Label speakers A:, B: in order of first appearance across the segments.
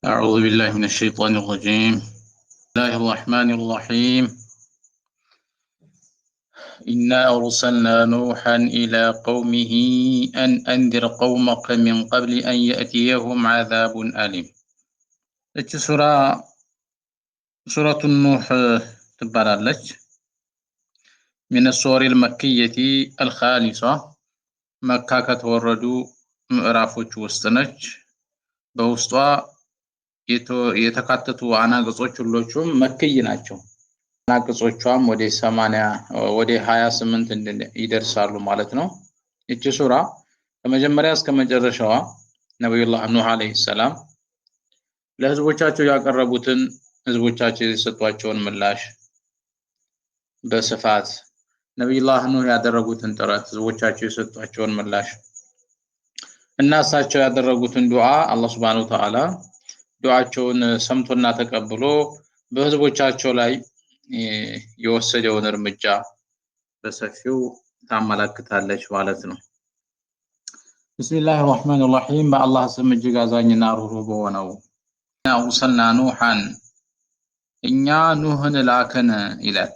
A: أعوذ بالله من الشيطان الرجيم. بسم الله الرحمن الرحيم. إنا أرسلنا نوحا إلى قومه أن أنذر قومك من قبل أن يأتيهم عذاب أليم. እች ሱረቱ ኑህ ትባላለች። من السور المكية الخالصة መካ ከተወረዱ ምዕራፎች ውስጥ ነች። በውስጧ የተካተቱ አናቅጾች ሁሎቹም መክይ ናቸው። አናቅጾቿም ወደ 28 ይደርሳሉ ማለት ነው። እቺ ሱራ ከመጀመሪያ እስከ መጨረሻዋ ነብዩላህ ኑህ አለይሂ ሰላም ለህዝቦቻቸው ያቀረቡትን ህዝቦቻቸው የሰጧቸውን ምላሽ በስፋት ነብዩላህ ኑህ ያደረጉትን ጥረት ህዝቦቻቸው የሰጧቸውን ምላሽ እና እሳቸው ያደረጉትን ዱዓ አላህ Subhanahu Wa Ta'ala ዱዓቸውን ሰምቶና ተቀብሎ በህዝቦቻቸው ላይ የወሰደውን እርምጃ በሰፊው ታመለክታለች ማለት ነው። ቢስሚላሂር ረህማኒር ረሂም በአላህ ስም እጅግ አዛኝና ሩህሩህ በሆነው አውሰልና ኑሐን እኛ ኑህን ላከን ይላል።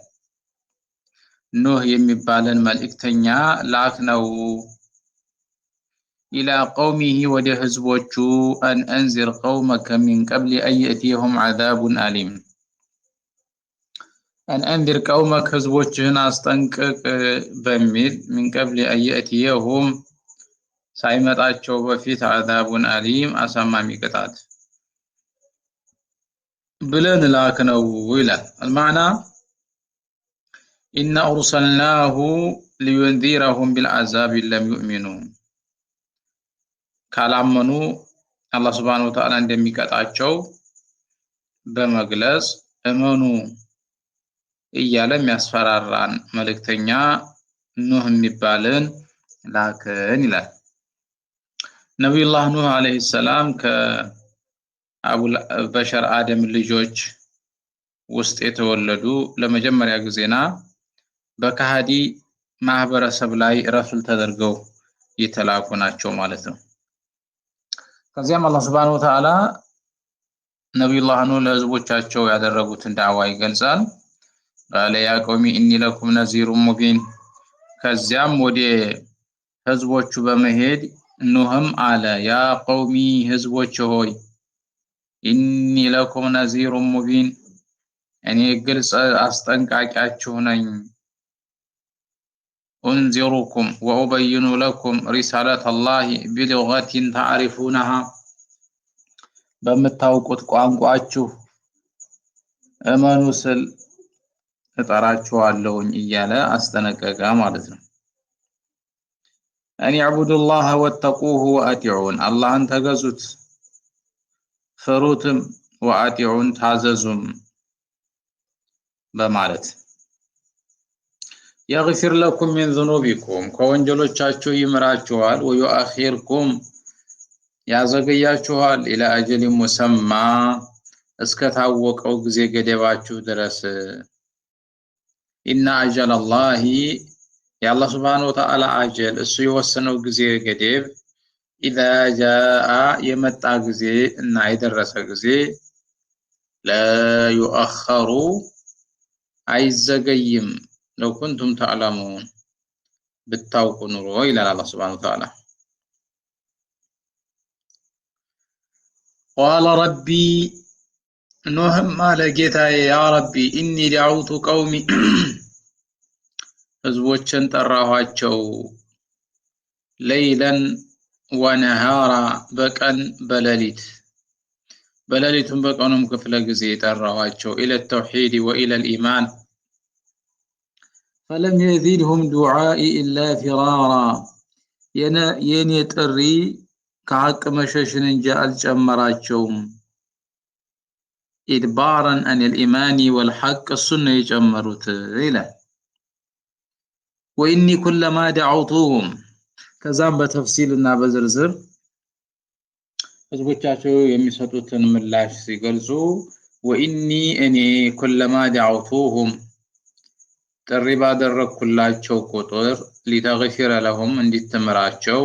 A: ኑህ የሚባልን መልእክተኛ ላክነው إلى قومه ወደ ህዝቦቹ أن أنذر قومك من قبل أن يأتيهم عذاب أليم أن أنذر قومك ህዝቦችህን አስጠንቅቅ በሚል من قبل أن يأتيهم ሳይመጣቸው በፊት عذاب أليم አሳማሚ ቅጣት ብለን ላክነው ይላል። المعنى إن أرسلناه لينذرهم بالعذاب لم يؤمنوا ካላመኑ አላህ Subhanahu Wa Ta'ala እንደሚቀጣቸው በመግለጽ እመኑ እያለ የሚያስፈራራን መልእክተኛ ኑህ የሚባልን ላከን ይላል። ነብዩላህ ኑህ አለይሂ ሰላም ከአቡል በሸር አደም ልጆች ውስጥ የተወለዱ ለመጀመሪያ ጊዜና በካሃዲ ማህበረሰብ ላይ ረሱል ተደርገው የተላኩ ናቸው ማለት ነው። ከዚያም አላህ Subhanahu Wa Ta'ala ነብዩላህ ኑህ ለህዝቦቻቸው ያደረጉትን ዳዕዋ ይገልጻል። قال يا قوم إني لكم نذير مبين ከዚያም ወደ ህዝቦቹ በመሄድ ኑህም አለ ያ قومي ህዝቦች ሆይ إني لكم نذير مبين እኔ ግልጽ አስጠንቃቂያችሁ ነኝ። أنذركم وأبين لكم رسالة الله بلغة تعرفونها በመታውቁት ቋንቋችሁ እመኑ ስል እጠራችኋለሁኝ እያለ አስጠነቀቀ ማለት ነው። أن اعبدوا الله واتقوه وأطيعون አላህን ተገዙት ፍሩትም وأطيعون ታዘዙም በማለት يغفر لكم من ذنوبكم ከወንጀሎቻችሁ ይምራችኋል ويؤخركم ያዘገያችኋል إلى أجل مسمى እስከታወቀው ጊዜ ገደባችሁ ድረስ إن أجل الله يا الله سبحانه وتعالى أجل እሱ የወሰነው ጊዜ ገደብ إذا جاء የመጣ ጊዜ እና የደረሰ ጊዜ لا يؤخر አይዘገይም لو كنتم تعلمون بالتوقع نور إلى الله سبحانه وتعالى. قال ربي نوح قال ጌታዬ يا ربي إني دعوت قومي ህዝቦችን ጠራኋቸው ليلا ونهارا በቀን በሌሊቱም በቀኑም ክፍለ ጊዜ ጠራኋቸው إلى التوحيد وإلى الإيمان فلم يزدهم دعائي إلا فرارا የኔ ጥሪ ከሐቅ መሸሽን እንጂ አልጨመራቸውም إدبارا عن الإيمان والحق السنة يجمرت إلى وإني كلما دعوتهم كذا بتفصيلنا بزرزر ህዝቦቻቸው የሚሰጡትን ምላሽ ሲገልጹ وإني أني كلما دعوتهم ጥሪ ባደረኩላቸው ቁጥር لتغفر لهم እንዲተምራቸው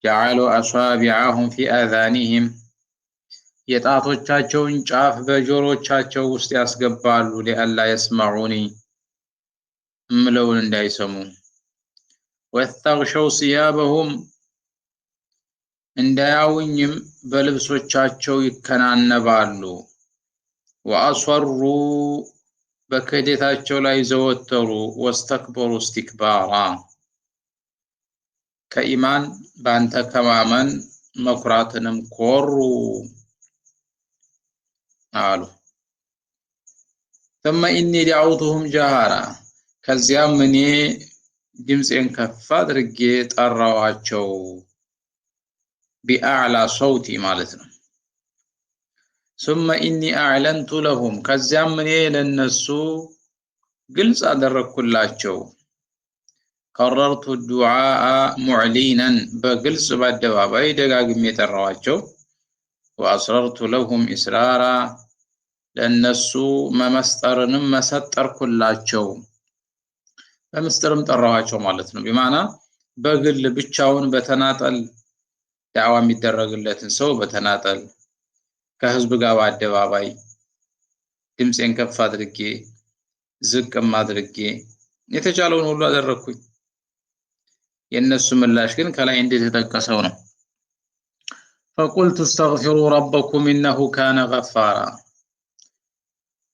A: جعلوا أصابعهم في آذانهم የጣቶቻቸውን ጫፍ በጆሮቻቸው ውስጥ ያስገባሉ ሊአላ የስመዑኒ እምለውን እንዳይሰሙ ወስተግሸው ሲያበሁም እንዳያውኝም በልብሶቻቸው ይከናነባሉ ወአስፈሩ በክህደታቸው ላይ ዘወተሩ ወስተክበሩ እስቲክባራ ከኢማን ባንተ ከማመን መኩራትንም ኮሩ አሉ ثم إني دعوتهم جهارا ከዚያም እኔ ድምፄን ከፍ አድርጌ ጠራዋቸው بأعلى صوتي ማለት ነው ثم إني أعلنت لهم ከዚያም እኔ ለነሱ ግልጽ አደረኩላቸው قررت الدعاء معلنا በግልጽ በአደባባይ ደጋግሜ ጠራዋቸው وأسررت لهم إسرارا ለነሱ መመስጠርንም መሰጠርኩላቸው በመስጠርም ጠራዋቸው ማለት ነው በማና በግል ብቻውን በተናጠል ዳዋ የሚደረግለትን ሰው በተናጠል ከህዝብ ጋር በአደባባይ ድምፄን ከፍ አድርጌ ዝቅም አድርጌ የተቻለውን ሁሉ አደረኩኝ የነሱ ምላሽ ግን ከላይ እንደተጠቀሰው ነው فقلت استغفروا ربكم إنه كان غفارا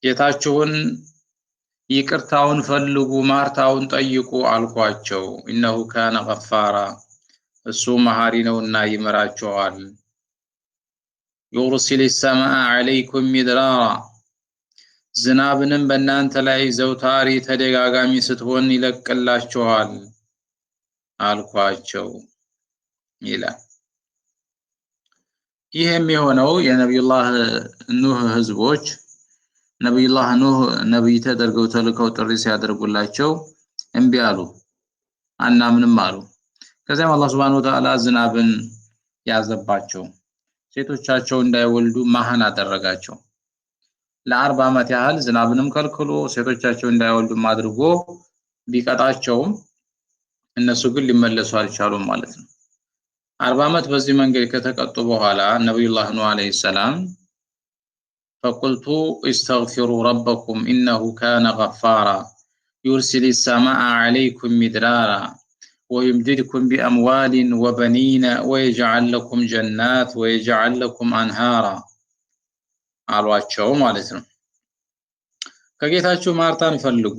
A: ጌታችሁን ይቅርታውን ፈልጉ ማርታውን ጠይቁ አልኳቸው إنه كان غفارا እሱ መሐሪ ነውና ይመራቸዋል يرسل السماء عليكم مدرارا ዝናብንም በእናንተ ላይ ዘውታሪ ተደጋጋሚ ስትሆን ይለቅላችኋል አልኳቸው ይላል ይሄም የሆነው የነብዩላህ ኑህ ህዝቦች ነብዩላህ ኑህ ነብይ ተደርገው ተልከው ጥሪ ሲያደርጉላቸው እንቢ አሉ አናምንም አሉ ከዚያም አላህ Subhanahu Wa Ta'ala ዝናብን ያዘባቸው ሴቶቻቸው እንዳይወልዱ ማህን አደረጋቸው ለ40 ዓመት ያህል ዝናብንም ከልክሎ ሴቶቻቸው እንዳይወልዱ አድርጎ ቢቀጣቸውም እነሱ ግን ሊመለሱ አልቻሉም ማለት ነው 40 ዓመት በዚህ መንገድ ከተቀጡ በኋላ ነብዩላህ ኑህ አለይሂ ሰላም فقلت استغفروا ربكم إنه كان غفارا يرسل السماء عليكم مدرارا ويمددكم بأموال وبنين ويجعل لكم جنات ويجعل لكم أنهارا አሏቸው ማለት ነው ከጌታችሁ ማርታን ፈልጉ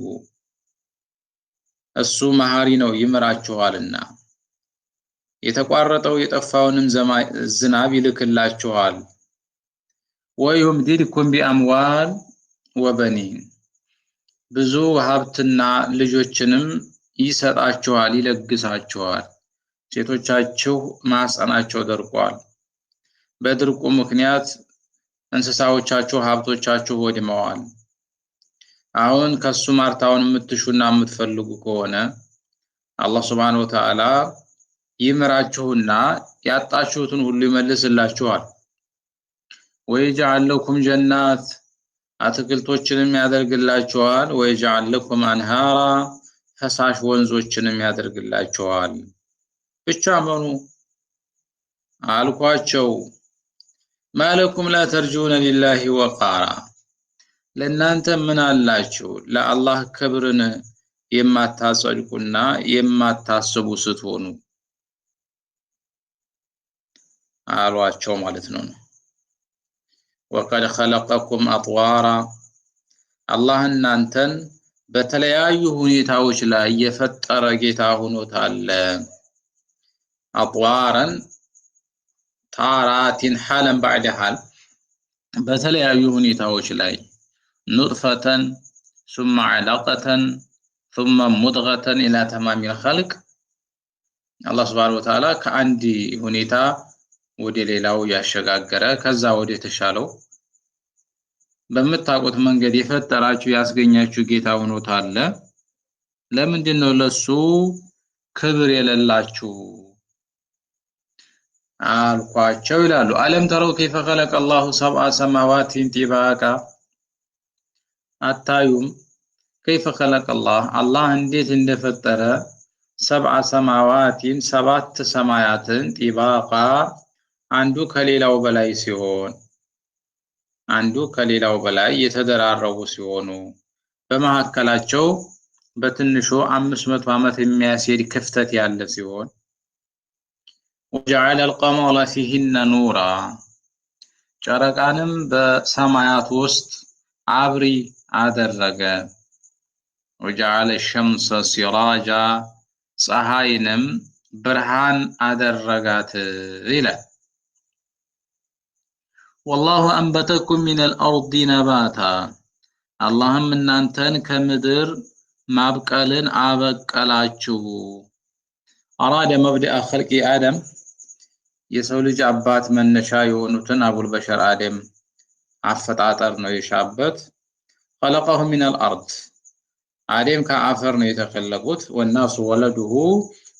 A: እሱ መሐሪ ነው ይመራችኋልና የተቋረጠው የጠፋውንም ዝናብ ይልክላችኋል ويمددكم بأموال وبنين ብዙ ሀብትና ልጆችንም ይሰጣችኋል ይለግሳችኋል ሴቶቻችሁ ማህፀናቸው ደርቋል በድርቁ ምክንያት እንስሳዎቻችሁ ሀብቶቻችሁ ወድመዋል አሁን ከሱ ማርታውን የምትሹና የምትፈልጉ ከሆነ አላህ Subhanahu Wa Ta'ala ይምራችሁና ያጣችሁትን ሁሉ ይመልስላችኋል ويجعل لكم جنات አትክልቶችንም ያደርግላችኋል ويجعل لكم أنهارا ፈሳሽ ወንዞችንም ያደርግላችኋል ብቻ መኑ አልኳቸው ما لكم لا ترجون لله وقارا ለእናንተ ምን አላችሁ ለአላህ ክብርን የማታጸድቁና የማታስቡ ስትሆኑ አሏቸው ማለት ነው وقد خلقكم أطوارا الله እናንተን በተለያዩ ሁኔታዎች ላይ የፈጠረ ጌታ ሆኖታል أطوارا تارات حالا بعد حال በተለያዩ ሁኔታዎች ላይ نطفة ثم علقة ثم مضغة إلى تمام الخلق الله سبحانه وتعالى ከአንድ ሁኔታ ወደ ሌላው ያሸጋገረ ከዛ ወደ ተሻለው በመታቆት መንገድ የፈጠራችሁ ያስገኛችሁ ጌታ ሆኖታል ለምንድነው ለሱ ክብር የሌላችሁ አልኳቸው ይላሉ አለም ተረው كيف خلق الله سبع سماوات طباقا አታዩም كيف خلق الله እንዴት እንደፈጠረ سبع سماوات ሰባት ሰማያትን طباقا አንዱ ከሌላው በላይ ሲሆን አንዱ ከሌላው በላይ የተደራረቡ ሲሆኑ በመካከላቸው በትንሹ 500 ዓመት የሚያስሄድ ክፍተት ያለ ሲሆን وجعل القمر فيهن نورا ጨረቃንም በሰማያት ውስጥ አብሪ አደረገ وجعل الشمس سراجا ፀሐይንም ብርሃን አደረጋት ይላል والله أنبتكم من الأرض نباتا اللهم እናንተን ከምድር ማብቀልን አበቀላችሁ أراد مبدأ خلق آدم የሰው ልጅ አባት መነሻ የሆኑትን አቡል በሸር አደም አፈጣጠር ነው የሻበት خلقه من الأرض አደም ከአፈር ነው የተከለቁት والناس ولده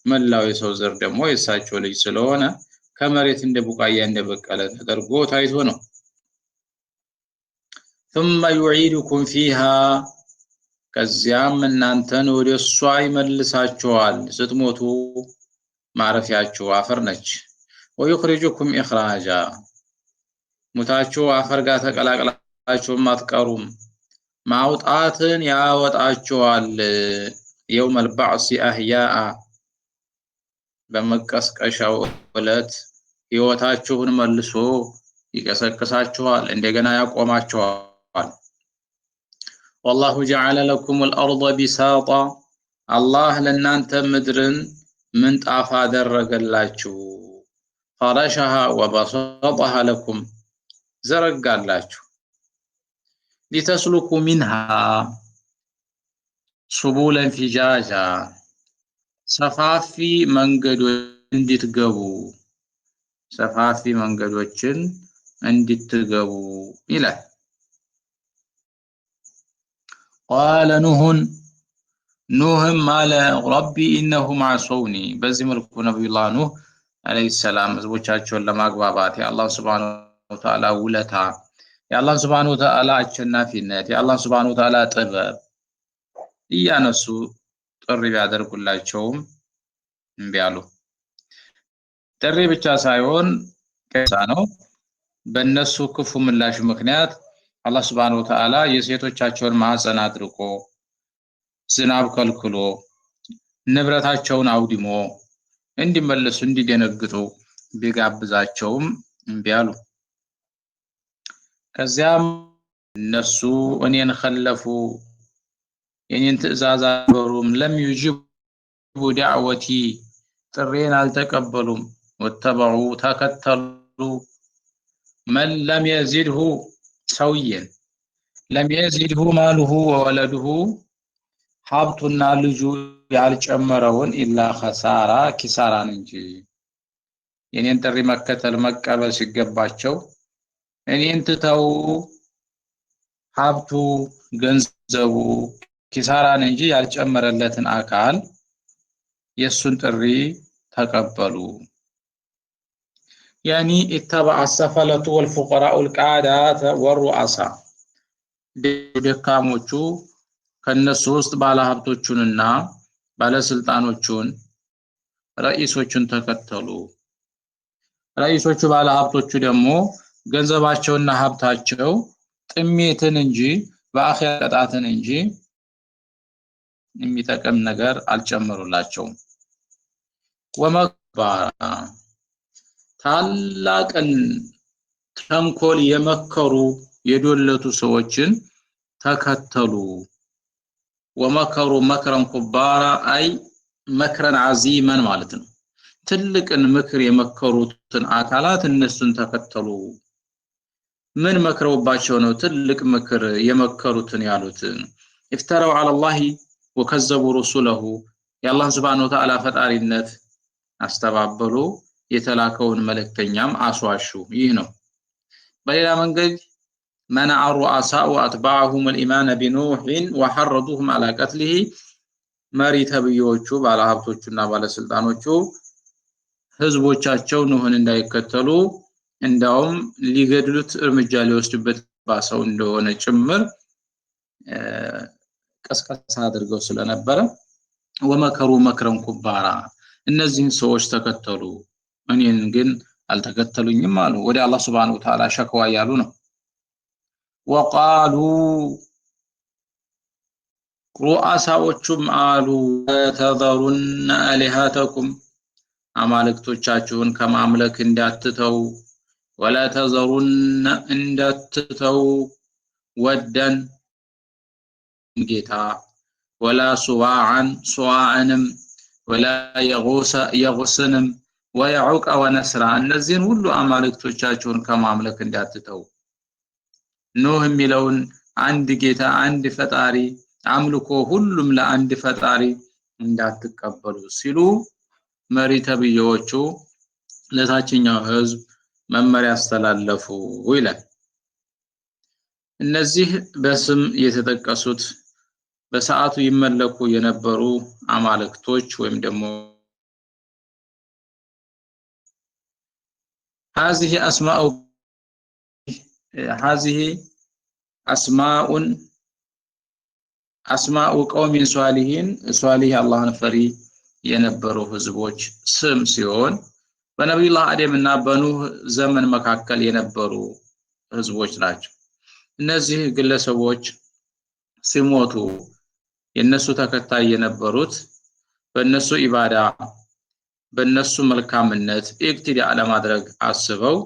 A: መላው የሰው ዘር ደግሞ የሳቸው ልጅ ስለሆነ ከመሬት እንደ ቡቃያ እንደበቀለ ተደርጎ ታይቶ ነው ثم يعيدكم فيها ከዚያም እናንተን ወደ እሷ ይመልሳችኋል ስትሞቱ ማረፊያችሁ አፈር ነች ويخرجكم إخراجا ሙታችሁ አፈር ጋር ተቀላቅላችሁ ማትቀሩም ማውጣትን ያወጣችኋል يوم البعث أحياء በመቀስቀሻው ዕለት ሕይወታችሁን መልሶ ይቀሰቅሳችኋል እንደገና ያቆማችኋል والله جعل لكم الأرض بساطا الله ለናንተ ምድርን ምንጣፍ አደረገላችሁ فرشها وبسطها لكم زرقالاችሁ لتسلكوا منها سبولا فجاجا ሰፋፊ መንገዶች እንድትገቡ ሰፋፊ መንገዶችን እንድትገቡ ይላል قال نوح قال ربي انهم عصوني በዚህ መልኩ ነብዩላህ ኑህ አለይሂ ሰላም ህዝቦቻቸውን ለማግባባት የአላህ Subhanahu Wa Ta'ala ውለታ የአላህ Subhanahu Wa Ta'ala አሸናፊነት የአላህ Subhanahu Wa Ta'ala ጥበብ እያነሱ ጥሪ ያደርጉላቸውም እንቢ አሉ ጥሪ ብቻ ሳይሆን ከዛ ነው በእነሱ ክፉ ምላሽ ምክንያት አላህ Subhanahu Wa Ta'ala የሴቶቻቸውን ማህፀን አድርቆ ዝናብ ከልክሎ ንብረታቸውን አውድሞ እንዲመለሱ እንዲደነግጡ ቢጋብዛቸውም እንቢ አሉ ከዚያም እነሱ እኔን خلፉ የኔን ትእዛዝ አበሩም ለም ይጅቡ ዳዕወቲ ጥሬን አልተቀበሉም ወተበዑ ተከተሉ من لم يزده سويا لم يزده ماله وولده ሀብቱና ልጁ ያልጨመረውን ኢላ ኸሳራ ኪሳራን እንጂ የኔን ጥሪ መከተል መቀበል ሲገባቸው እኔን ትተው ሀብቱ ገንዘቡ ኪሳራን እንጂ ያልጨመረለትን አካል የሱን ጥሪ ተቀበሉ يعني اتبع السفلة والفقراء القادات والرؤساء ደካሞቹ ከነሱ ውስጥ ባለሀብቶቹንና ባለስልጣኖቹን ረኢሶቹን ተከተሉ ረኢሶቹ ባለሀብቶቹ ደግሞ ገንዘባቸውና ሀብታቸው ጥሜትን እንጂ በአኺራ ቅጣትን እንጂ የሚጠቅም ነገር አልጨመሩላቸውም ወመባራ ታላቅን ተንኮል የመከሩ የዶለቱ ሰዎችን ተከተሉ ومكروا مكرا كبارا أي مكرا عظيما ማለት ነው ትልቅን ምክር የመከሩትን አካላት እነሱን ተከተሉ ምን መክረውባቸው ነው ትልቅ ምክር የመከሩትን ያሉት افتروا على الله وكذبوا رسله የአላህ Subhanahu Wa Ta'ala ፈጣሪነት አስተባበሉ የተላከውን መልእክተኛም አስዋሹ ይህ ነው በሌላ መንገድ منع الرؤساء واتباعهم الايمان بنوح وحرضوهم على قتله መሪ ተብዮቹ ባለሀብቶቹና ባለስልጣኖቹ ህዝቦቻቸው ኑህን እንዳይከተሉ እንዳውም ሊገድሉት እርምጃ ሊወስዱበት ባሰው እንደሆነ ጭምር ቀስቀሳ አድርገው ስለነበረ ወመከሩ መክረን ኩባራ እነዚህን ሰዎች ተከተሉ እኔን ግን አልተከተሉኝም አሉ ወደ አላህ Subhanahu Wa Ta'ala ሸክዋ ያሉ ነው وقالوا رؤساؤቹም አሉ ተዘሩን አሊሃተኩም አማልክቶቻችሁን ከማምለክ እንዳትተው ولا تذرن እንዳትተው ወደን ጌታ ولا سواعንም ولا يغوسንም ويعوق ونسرا እነዚህን ሁሉ አማልክቶቻችሁን ከማምለክ እንዳትተው ኖህ የሚለውን አንድ ጌታ አንድ ፈጣሪ አምልኮ ሁሉም ለአንድ ፈጣሪ እንዳትቀበሉ ሲሉ መሪ ተብዬዎቹ ለታችኛው ህዝብ መመሪያ አስተላለፉ ይላል። እነዚህ በስም የተጠቀሱት በሰዓቱ ይመለኩ የነበሩ አማልክቶች ወይም ደግሞ هذه أسماء قوم صالحين صالح الله ፈሪ የነበሩ ህዝቦች ስም ሲሆን በነብዩላህ አደምና በኑህ ዘመን መካከል የነበሩ ህዝቦች ናቸው። እነዚህ ግለሰቦች ሲሞቱ የነሱ ተከታይ የነበሩት በእነሱ ኢባዳ በእነሱ መልካምነት ኢክቲዳ ለማድረግ አስበው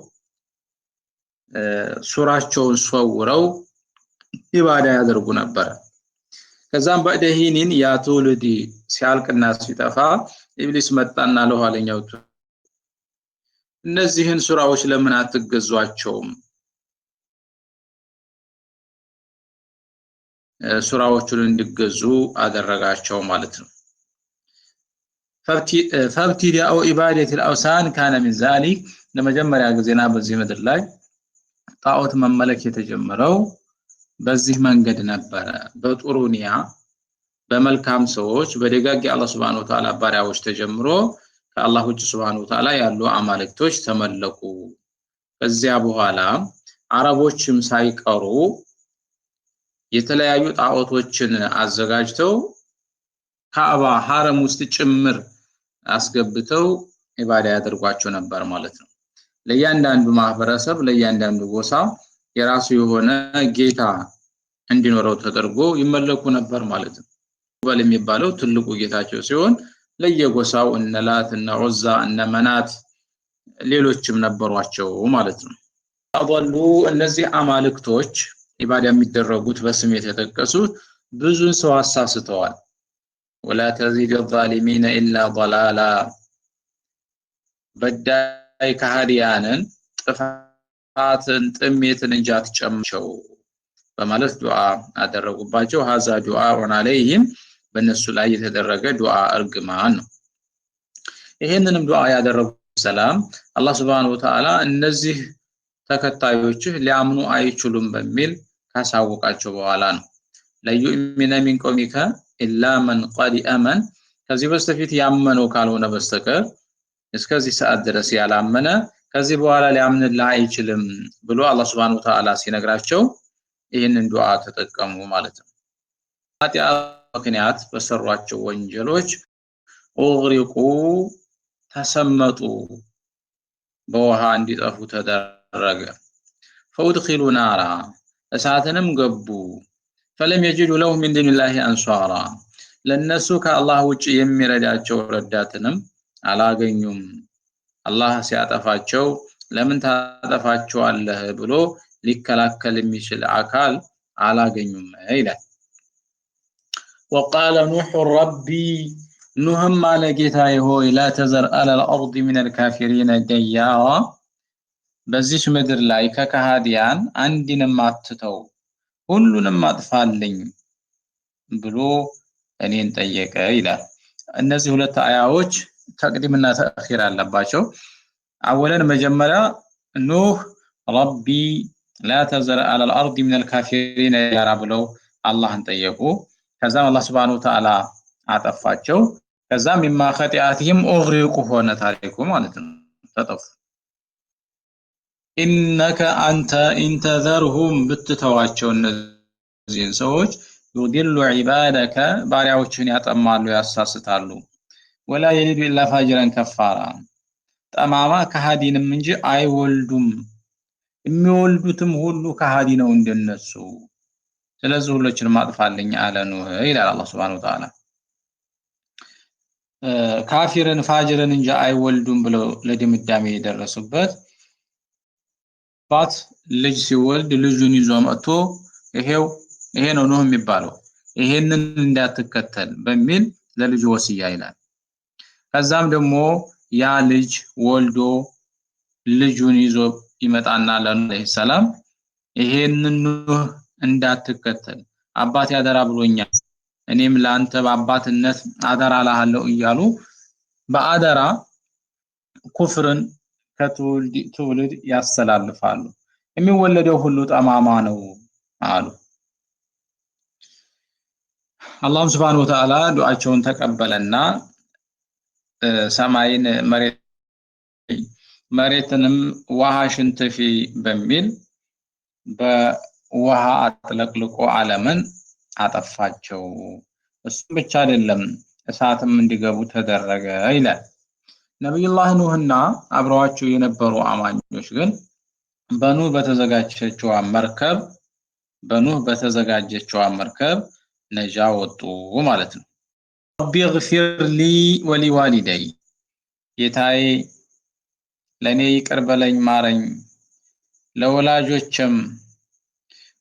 A: ሱራቸውን ሰውረው ኢባዳ ያደርጉ ነበር። ከዛም በደሂኒን ያ ትውልድ ሲያልቅና ሲጠፋ ኢብሊስ መጣና ለኋለኛው እነዚህን ሱራዎች ለምን አትገዟቸውም? ሱራዎቹን እንዲገዙ አደረጋቸው ማለት ነው። فابتداء عبادة الأوثان كان من ذلك ለመጀመሪያ ጊዜና በዚህ ምድር ላይ ጣዖት መመለክ የተጀመረው በዚህ መንገድ ነበረ። በጥሩ ንያ በመልካም ሰዎች በደጋግ አላህ Subhanahu Wa Ta'ala ባሪያዎች ተጀምሮ ከአላህ ውጭ Subhanahu Wa Ta'ala ያሉ አማልክቶች ተመለኩ። ከዚያ በኋላ አረቦችም ሳይቀሩ የተለያዩ ጣዖቶችን አዘጋጅተው ካዕባ ሐረም ውስጥ ጭምር አስገብተው ኢባዳ ያደርጓቸው ነበር ማለት ነው። ለእያንዳንዱ ማህበረሰብ ለእያንዳንዱ ጎሳ የራሱ የሆነ ጌታ እንዲኖረው ተደርጎ ይመለኩ ነበር ማለት ነው። ወል የሚባለው ትልቁ ጌታቸው ሲሆን ለየጎሳው እነ ላት እነ ዑዛ እነ መናት ሌሎችም ነበሯቸው ማለት ነው። አወሉ እነዚህ አማልክቶች ኢባዳ የሚደረጉት በስም የተጠቀሱት ብዙን ሰው አሳስተዋል። ولا تزيد الظالمين الا ضلالا በዳይ ከሃዲያንን ጥፋትን ጥሜትን እንጃት ጨምቸው በማለት ዱዓ አደረጉባቸው። ሀዛ ዱዓ ወናለይም በእነሱ ላይ የተደረገ ዱዓ እርግማን ነው። ይሄንንም ዱዓ ያደረጉ ሰላም አላህ Subhanahu Wa Ta'ala እነዚህ ተከታዮች ሊያምኑ አይችሉም በሚል ካሳወቃቸው በኋላ ነው። ለዩሚነ ሚን ቆሚከ ኢላ መን ቀድ አመን ከዚህ በስተፊት ያመነው ካልሆነ በስተቀር እስከዚህ ሰዓት ድረስ ያላመነ ከዚህ በኋላ ሊያምንልህ አይችልም ብሎ አላህ Subhanahu Wa Ta'ala ሲነግራቸው ይሄንን ዱዓ ተጠቀሙ ማለት ነው። ኃጢአት ምክንያት በሰሯቸው ወንጀሎች ኦግሪቁ ተሰመጡ በውሃ እንዲጠፉ ተደረገ። ፈውድኺሉ ናራ እሳትንም ገቡ። فلم يجدوا لهم من دون الله انصارا ለነሱ ከአላህ ውጭ የሚረዳቸው ረዳትንም አላገኙም። አላህ ሲያጠፋቸው ለምን ታጠፋቸዋለህ ብሎ ሊከላከል የሚችል አካል አላገኙም ይላል። وقال نوح ربي نوحም አለ ጌታዬ ሆይ لا تذر على الارض من الكافرين ديارا በዚህ ምድር ላይ ከካሃዲያን አንድንም አትተው ሁሉንም አጥፋልኝ ብሎ እኔን ጠየቀ ይላል። እነዚህ ሁለት አያዎች ተቅዲምና ተአኺር አለባቸው። አወለን መጀመሪያ ኑህ ረቢ لا تذر على الارض من الكافرين ديارا ብለው አላህን ጠየቁ። ከዛም አላህ Subhanahu Wa Ta'ala አጠፋቸው። ከዛም ሚማ ኸጢአትህም ኦግሪቁ ሆነ ታሪኩ ማለት ነው ተጠፉ። ኢነከ አንተ ኢንተዘርሁም ብትተዋቸው እነዚህን ሰዎች يضل عبادك ባሪያዎችን ያጠማሉ ያሳስታሉ። ولا يلد الا فاجرا كفارا ጠማማ ከሃዲንም እንጂ አይወልዱም። የሚወልዱትም ሁሉ ከሃዲ ነው እንደነሱ ስለዚህ ሁሎችን ማጥፋልኝ አለ ኑህ ይላል አላህ Subhanahu Wa Ta'ala ካፊርን ፋጅርን እንጂ አይወልዱም ብለው ለድምዳሜ የደረሱበት ባት ልጅ ሲወልድ ልጁን ይዞ መጥቶ ይሄ ነው ኑህ የሚባለው ይሄንን እንዳትከተል በሚል ለልጁ ወሲያ ይላል ከዛም ደግሞ ያ ልጅ ወልዶ ልጁን ይዞ ይመጣና ለኑህ ሰላም ይሄንን ኑህ እንዳትከተል አባቴ አደራ ብሎኛል እኔም ላንተ በአባትነት አደራ አላህለው እያሉ በአደራ ኩፍርን ከትውልድ ያስተላልፋሉ የሚወለደው ሁሉ ጠማማ ነው አሉ አላህ Subhanahu Wa Ta'ala ዱዓቸውን ተቀበለና ሰማይን መሬትንም ውሃሽን ትፊ በሚል በውሃ አጥለቅልቆ ዓለምን አጠፋቸው እሱም ብቻ አይደለም እሳትም እንዲገቡ ተደረገ ይላል ነብዩላህ ኑህና አብረዋቸው የነበሩ አማኞች ግን በኑህ በተዘጋጀችው መርከብ ነጃ ወጡ ማለት ነው ረቢ اغفر لي ولوالدي ጌታዬ ለኔ ይቅር በለኝ ማረኝ ለወላጆችም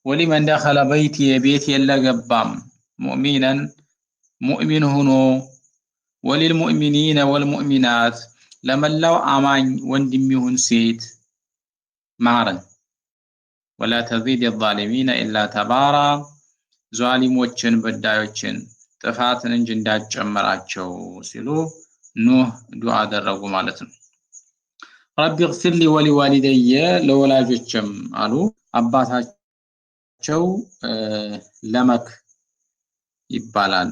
A: ولمن دخل بيتي بيت يلغبام مؤمن هنو وللمؤمنين والمؤمنات لملاو አማኝ ወንድም ይሁን ሴት ማረን ولا تزيد الظالمين الا تبارا ዛሊሞችን በዳዮችን ጥፋትን እንጂ እንዳጨመራቸው ሲሉ ኑህ ዱዓ አደረጉ ማለት ነው رب اغفر لي ولوالدي ለወላጆችም አሉ አባታቸው ለመክ ይባላል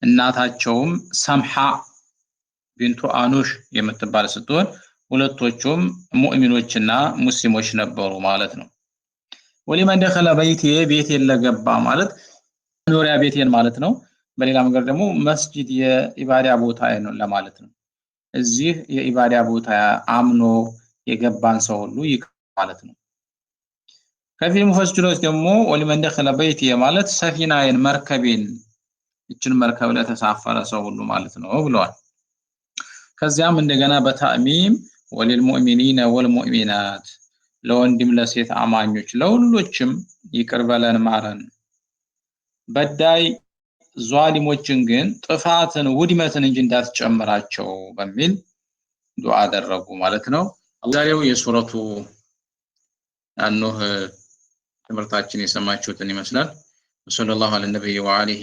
A: እናታቸውም ሰምሃ ቢንቱ አኑሽ የምትባል ስትሆን ሁለቶቹም ሙእሚኖችና ሙስሊሞች ነበሩ ማለት ነው ወሊማን ደخل بيتي ቤት የለገባ ማለት ኖሪያ ቤቴን ማለት ነው በሌላ መንገድ ደግሞ መስጂድ የኢባዳ ቦታ ነው ለማለት ነው እዚህ የኢባዳ ቦታ አምኖ የገባን ሰው ሁሉ ማለት ነው ከፊል ሙፈስሲሮች ደግሞ ወሊማን ደخل بيتي ማለት ሰፊናዬን መርከቤን እችን መርከብ ላይ ተሳፈረ ሰው ሁሉ ማለት ነው ብለዋል ከዚያም እንደገና በታሚም ወለልሙእሚኒና ወልሙእሚናት ለወንድም ለሴት አማኞች ለሁሉችም ይቅር በለን ማረን በዳይ ዟሊሞችን ግን ጥፋትን ውድመትን እንጂ እንዳትጨምራቸው በሚል ዱዓ አደረጉ ማለት ነው ዛሬው የሱረቱ አንኑህ ትምህርታችን የሰማችሁትን ይመስላል ወሰለላሁ ዐለ ነብይ ወአሊሂ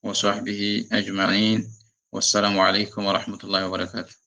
A: وصحبه أجمعين والسلام عليكم ورحمة الله وبركاته